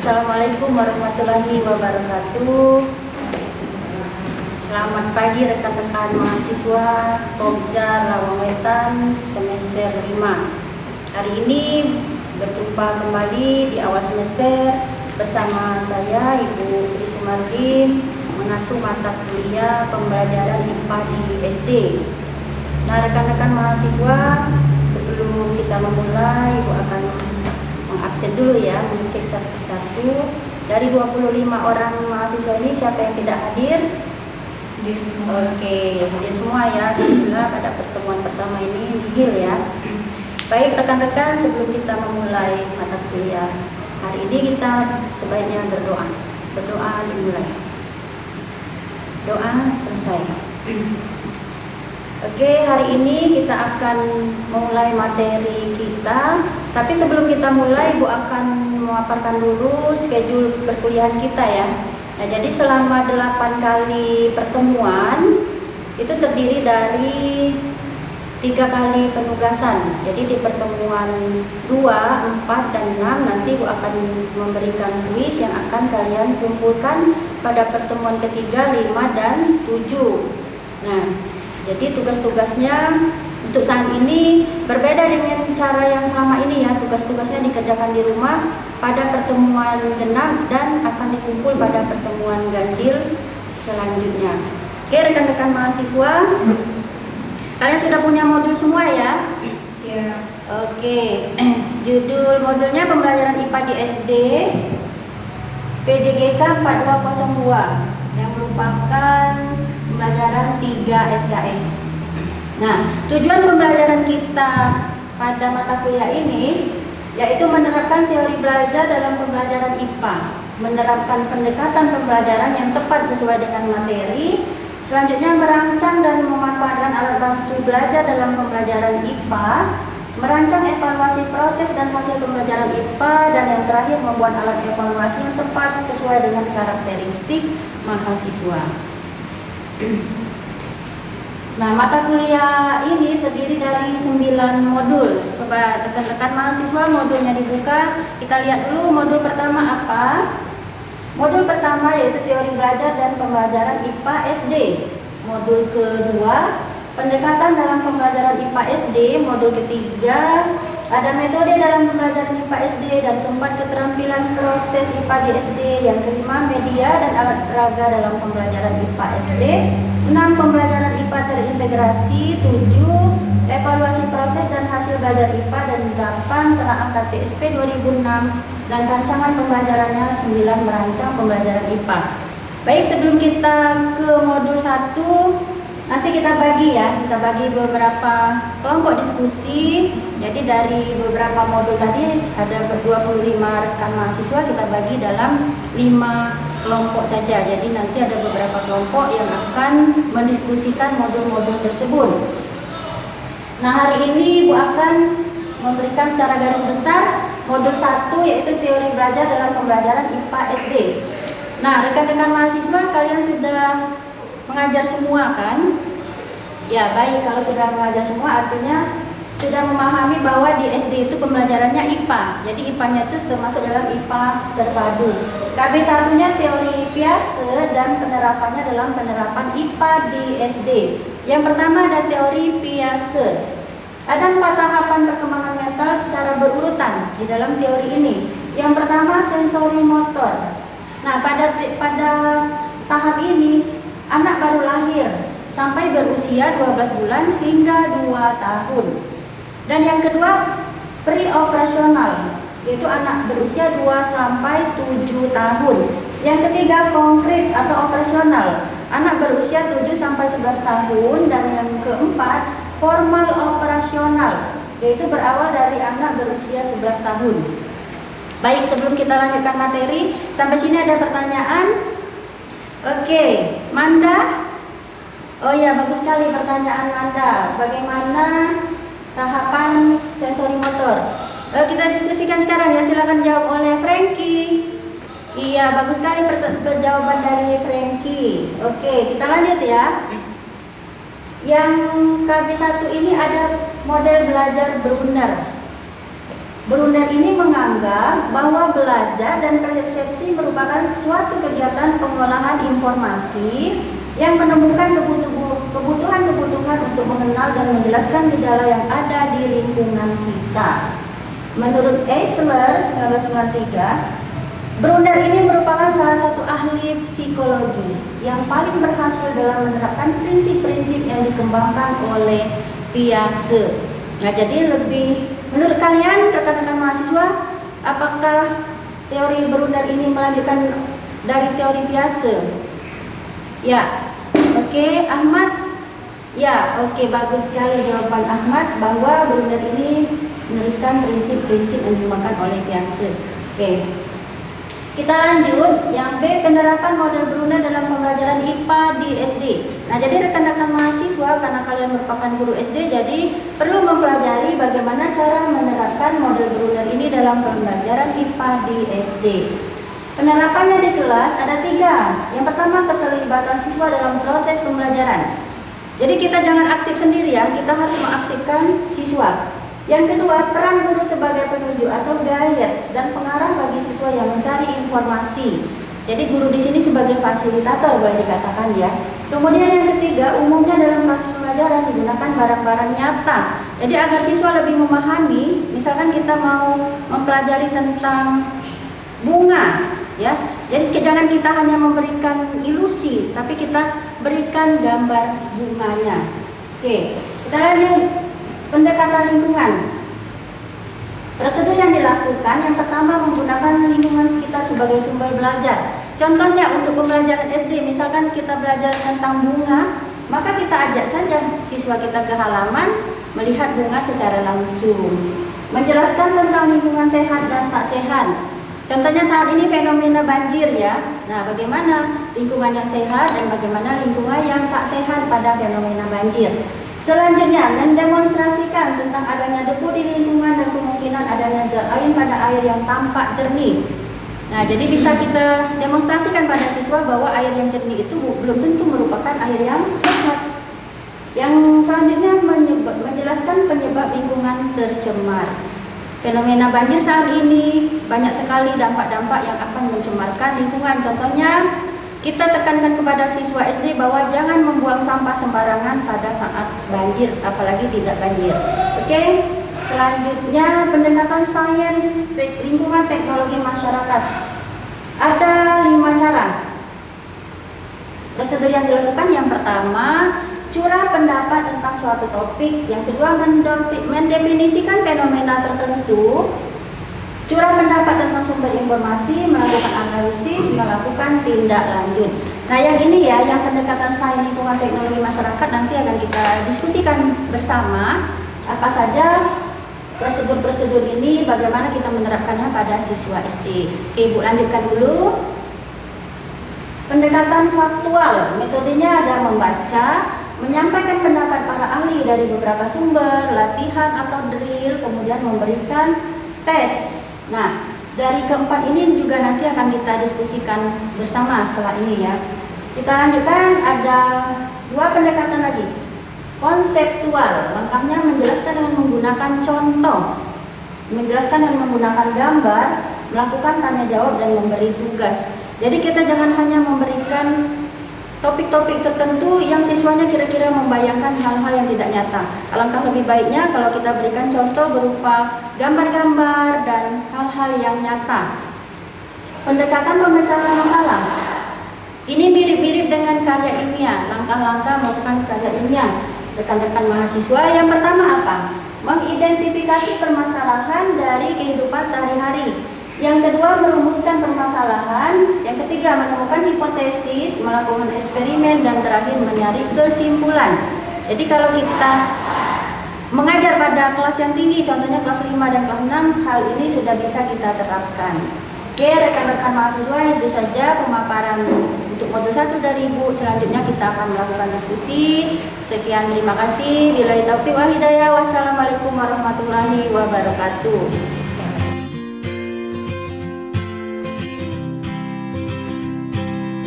Assalamualaikum warahmatullahi wabarakatuh. Selamat pagi rekan-rekan mahasiswa Pokja Lamongan semester 5. Hari ini berjumpa kembali di awal semester bersama saya Ibu Sri Sumardin, mengasuh mata kuliah pembelajaran IPA di SD. Nah, rekan-rekan mahasiswa, sebelum kita memulai, Ibu akan mengabsen dulu ya, mengecek satu-satu. Dari 25 orang mahasiswa ini siapa yang tidak hadir? Oke, hadir semua ya. Alhamdulillah pada pertemuan pertama ini nihil ya. Baik rekan-rekan, sebelum kita memulai mata kuliah hari ini, kita sebaiknya berdoa. Berdoa dimulai. Doa selesai. Oke, hari ini kita akan memulai materi kita. Tapi sebelum kita mulai, Ibu akan memaparkan dulu schedule perkuliahan kita ya. Nah, jadi selama 8 kali pertemuan itu terdiri dari 3 kali penugasan. Jadi di pertemuan 2, 4, dan 6 nanti Ibu akan memberikan kuis yang akan kalian kumpulkan pada pertemuan ketiga, 5, dan 7. Nah, jadi tugas-tugasnya untuk saat ini berbeda dengan cara yang selama ini ya. Tugas-tugasnya dikerjakan di rumah pada pertemuan genap dan akan dikumpul pada pertemuan ganjil selanjutnya. Oke rekan-rekan mahasiswa, kalian sudah punya modul semua ya? Ya. Oke, judul modulnya pembelajaran IPA di SD PJGK 4202 yang merupakan pembelajaran 3 SKS. Nah, tujuan pembelajaran kita pada mata kuliah ini yaitu menerapkan teori belajar dalam pembelajaran IPA, menerapkan pendekatan pembelajaran yang tepat sesuai dengan materi, selanjutnya merancang dan memanfaatkan alat bantu belajar dalam pembelajaran IPA, merancang evaluasi proses dan hasil pembelajaran IPA, dan yang terakhir membuat alat evaluasi yang tepat sesuai dengan karakteristik mahasiswa. Nah, mata kuliah ini terdiri dari 9 modul. Coba rekan-rekan mahasiswa modulnya dibuka. Kita lihat dulu modul pertama apa. Modul pertama yaitu teori belajar dan pembelajaran IPA SD. Modul kedua, pendekatan dalam pembelajaran IPA SD. Modul ketiga, ada metode dalam pembelajaran IPA SD, dan keempat, keterampilan proses IPA di SD. Yang kelima, media dan alat peraga dalam pembelajaran IPA SD. 6, pembelajaran IPA terintegrasi. 7, evaluasi proses dan hasil belajar IPA. Dan 8, penerapan KTSP 2006. Dan rancangan pembelajarannya 9, merancang pembelajaran IPA. Baik, sebelum kita ke modul 1, nanti kita bagi ya, kita bagi beberapa kelompok diskusi. Jadi dari beberapa modul tadi ada 25 rekan mahasiswa, kita bagi dalam 5 kelompok saja. Jadi nanti ada beberapa kelompok yang akan mendiskusikan modul-modul tersebut. Nah, hari ini Ibu akan memberikan secara garis besar modul 1 yaitu teori belajar dalam pembelajaran IPA SD. Nah, rekan-rekan mahasiswa, kalian sudah mengajar semua kan? Ya, baik, kalau sudah mengajar semua artinya sudah memahami bahwa di SD itu pembelajarannya IPA. Jadi IPA-nya itu termasuk dalam IPA terpadu. KB1-nya teori Piase dan penerapannya dalam penerapan IPA di SD. Yang pertama ada teori Piase. Ada 4 tahapan perkembangan mental secara berurutan di dalam teori ini. Yang pertama sensori motor. Nah, pada tahap ini anak baru lahir sampai berusia 12 bulan hingga 2 tahun. Dan yang kedua pre-operasional, yaitu anak berusia 2 sampai 7 tahun. Yang ketiga konkret atau operasional, anak berusia 7 sampai 11 tahun. Dan yang keempat formal operasional, yaitu berawal dari anak berusia 11 tahun. Baik, sebelum kita lanjutkan materi, sampai sini ada pertanyaan? Oke, Manda? Oh ya, bagus sekali pertanyaan Manda. Bagaimana tahapan sensori motor? Kita diskusikan sekarang ya, silakan jawab oleh Frankie. Iya, bagus sekali jawaban dari Frankie. Oke, kita lanjut ya. Yang KB1 ini ada model belajar berunar. Brunner ini menganggap bahwa belajar dan persepsi merupakan suatu kegiatan pengolahan informasi yang menemukan kebutuhan-kebutuhan untuk mengenal dan menjelaskan gejala yang ada di lingkungan kita. Menurut Eisler 1993, Brunner ini merupakan salah satu ahli psikologi yang paling berhasil dalam menerapkan prinsip-prinsip yang dikembangkan oleh Piaget. Nah, jadi menurut kalian rekan-rekan mahasiswa, apakah teori Brunner ini melanjutkan dari teori Piaget? Ya, oke, Ahmad. Ya, oke, bagus sekali jawaban Ahmad bahwa Brunner ini meneruskan prinsip-prinsip yang dikembangkan oleh Piaget. Oke. Kita lanjut, yang B, penerapan model Brunner dalam pembelajaran IPA di SD. Nah, jadi rekan-rekan mahasiswa, karena kalian merupakan guru SD, jadi perlu mempelajari bagaimana cara menerapkan model Brunner ini dalam pembelajaran IPA di SD. Penerapannya di kelas ada 3. Yang pertama, keterlibatan siswa dalam proses pembelajaran. Jadi kita jangan aktif sendirian, kita harus mengaktifkan siswa. Yang kedua, peran guru sebagai penunjuk atau guide dan pengarah bagi siswa yang mencari informasi. Jadi guru di sini sebagai fasilitator boleh dikatakan ya. Kemudian yang ketiga, umumnya dalam proses pembelajaran digunakan barang-barang nyata. Jadi agar siswa lebih memahami, misalkan kita mau mempelajari tentang bunga, ya. Jadi jangan kita hanya memberikan ilusi, tapi kita berikan gambar bunganya. Oke, kita lanjut. Pendekatan lingkungan. Prosedur yang dilakukan, yang pertama menggunakan lingkungan sekitar sebagai sumber belajar. Contohnya untuk pembelajaran SD, misalkan kita belajar tentang bunga, maka kita ajak saja siswa kita ke halaman melihat bunga secara langsung. Menjelaskan tentang lingkungan sehat dan tak sehat. Contohnya saat ini fenomena banjir ya. Nah, bagaimana lingkungan yang sehat dan bagaimana lingkungan yang tak sehat pada fenomena banjir. Selanjutnya, mendemonstrasikan tentang adanya debu di lingkungan dan kemungkinan adanya zat air pada air yang tampak jernih. Nah, jadi bisa kita demonstrasikan pada siswa bahwa air yang jernih itu belum tentu merupakan air yang sehat. Yang selanjutnya, menjelaskan penyebab lingkungan tercemar. Fenomena banjir saat ini banyak sekali dampak-dampak yang akan mencemarkan lingkungan. Contohnya, kita tekankan kepada siswa SD bahwa jangan membuang sampah sembarangan pada saat banjir, apalagi tidak banjir. Oke, selanjutnya pendekatan sains lingkungan teknologi masyarakat. Ada 5 cara. Prosedur yang dilakukan, yang pertama, curah pendapat tentang suatu topik. Yang kedua, mendefinisikan fenomena tertentu. Curah pendapat tentang sumber informasi, melakukan analisis, melakukan tindak lanjut. Nah, yang ini ya, yang pendekatan sains lingkungan teknologi masyarakat nanti akan kita diskusikan bersama apa saja prosedur-prosedur ini, bagaimana kita menerapkannya pada siswa SD. Oke, Ibu lanjutkan dulu. Pendekatan faktual, metodenya ada membaca, menyampaikan pendapat para ahli dari beberapa sumber, latihan atau drill, kemudian memberikan tes. Nah, dari keempat ini juga nanti akan kita diskusikan bersama setelah ini ya. Kita lanjutkan, ada 2 pendekatan lagi. Konseptual, langkahnya menjelaskan dengan menggunakan contoh, menjelaskan dengan menggunakan gambar, melakukan tanya jawab dan memberi tugas. Jadi kita jangan hanya memberikan topik-topik tertentu yang siswanya kira-kira membayangkan hal-hal yang tidak nyata. Alangkah lebih baiknya kalau kita berikan contoh berupa gambar-gambar dan hal-hal yang nyata. Pendekatan pemecahan masalah. Ini mirip-mirip dengan karya ilmiah, langkah-langkah melakukan karya ilmiah. Rekan-rekan mahasiswa, yang pertama apa? Mengidentifikasi permasalahan dari kehidupan sehari-hari. Yang kedua, merumuskan permasalahan. Yang ketiga, menemukan hipotesis, melakukan eksperimen, dan terakhir mencari kesimpulan. Jadi kalau kita mengajar pada kelas yang tinggi, contohnya kelas 5 dan kelas 6, hal ini sudah bisa kita terapkan. Oke, rekan-rekan mahasiswa, itu saja pemaparan untuk modul 1 dari Ibu. Selanjutnya kita akan melakukan diskusi. Sekian, terima kasih. Billahi taufiq wal hidayah. Wassalamualaikum warahmatullahi wabarakatuh.